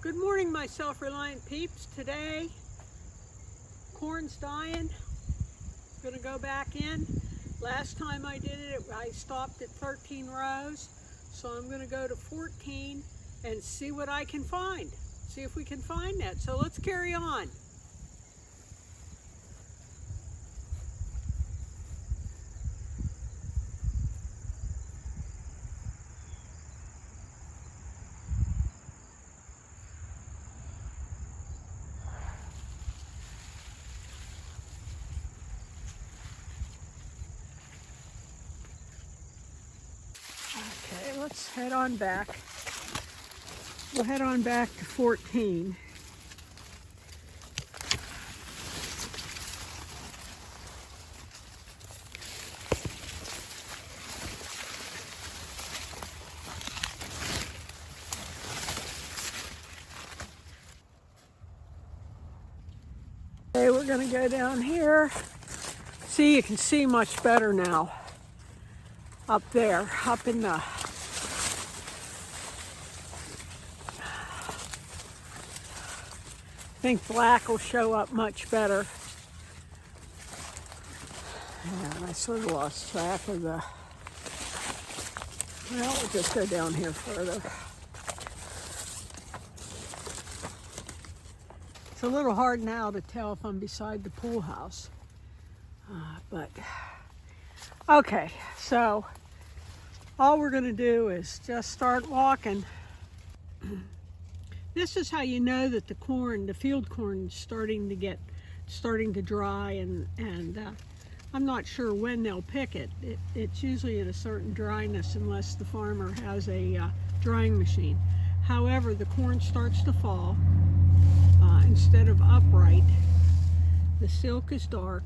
Good morning, my self-reliant peeps. Today, corn's dying. Gonna go back in. Last time I did it, I stopped at 13 rows. So I'm gonna go to 14 and see what I can find. See if we can find that. So let's carry on. Okay, let's head on back. We'll head on back to 14. Okay, we're gonna go down here. See, you can see much better now. Up there, up in the I think black will show up much better. And I sort of lost track of the, well, we'll just go down here further. It's a little hard now to tell if I'm beside the pool house. But, okay, so all we're gonna do is just start walking. This is how you know that the corn, the field corn, is starting to dry, and I'm not sure when they'll pick it. It's usually at a certain dryness unless the farmer has a drying machine. However, the corn starts to fall. Instead of upright, the silk is dark,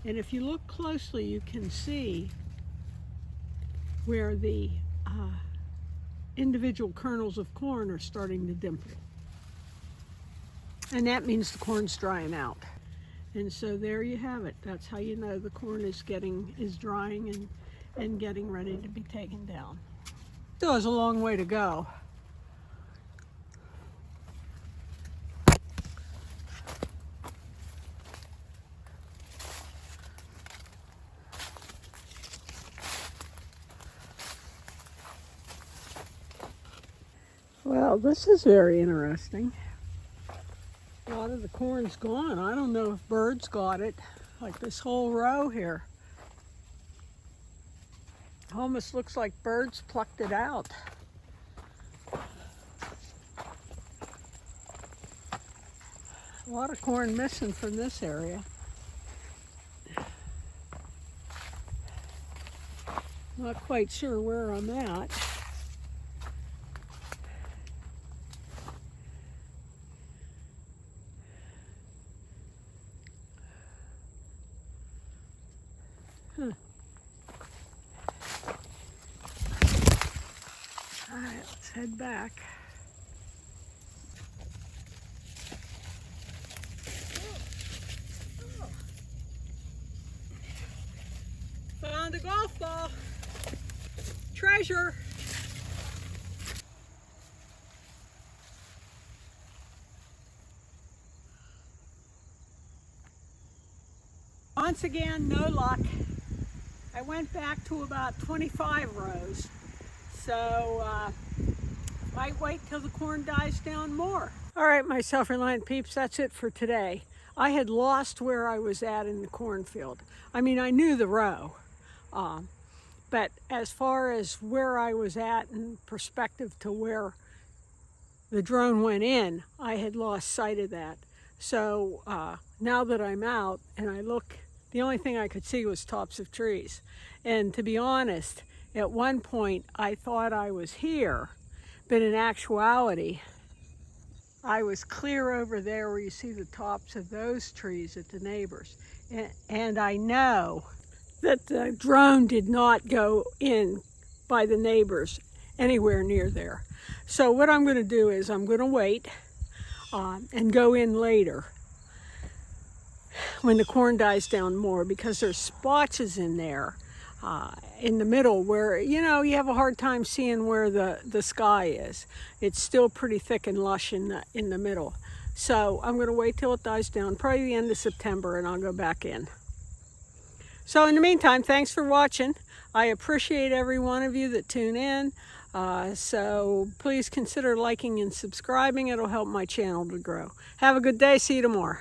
and if you look closely, you can see where the individual kernels of corn are starting to dimple. And that means the corn's drying out. And so there you have it. That's how you know the corn is drying and getting ready to be taken down. Still has a long way to go. Well, this is very interesting. A lot of the corn's gone. I don't know if birds got it, like this whole row here. Almost looks like birds plucked it out. A lot of corn missing from this area. Not quite sure where I'm at. Huh. All right, let's head back. Found a golf ball. Treasure. Once again, no luck. I went back to about 25 rows, so might wait till the corn dies down more. All right, my self-reliant peeps, that's it for today. I had lost where I was at in the cornfield. I mean, I knew the row, but as far as where I was at in perspective to where the drone went in, I had lost sight of that. So now that I'm out and I look, the only thing I could see was tops of trees. And to be honest, at one point I thought I was here, but in actuality, I was clear over there where you see the tops of those trees at the neighbors. And I know that the drone did not go in by the neighbors anywhere near there. So what I'm gonna do is I'm gonna wait and go in later when the corn dies down more, because there's splotches in there in the middle where, you know, you have a hard time seeing where the sky is. It's still pretty thick and lush in the middle. So I'm going to wait till it dies down, probably the end of September, and I'll go back in. So in the meantime, thanks for watching. I appreciate every one of you that tune in. So please consider liking and subscribing. It'll help my channel to grow. Have a good day. See you tomorrow.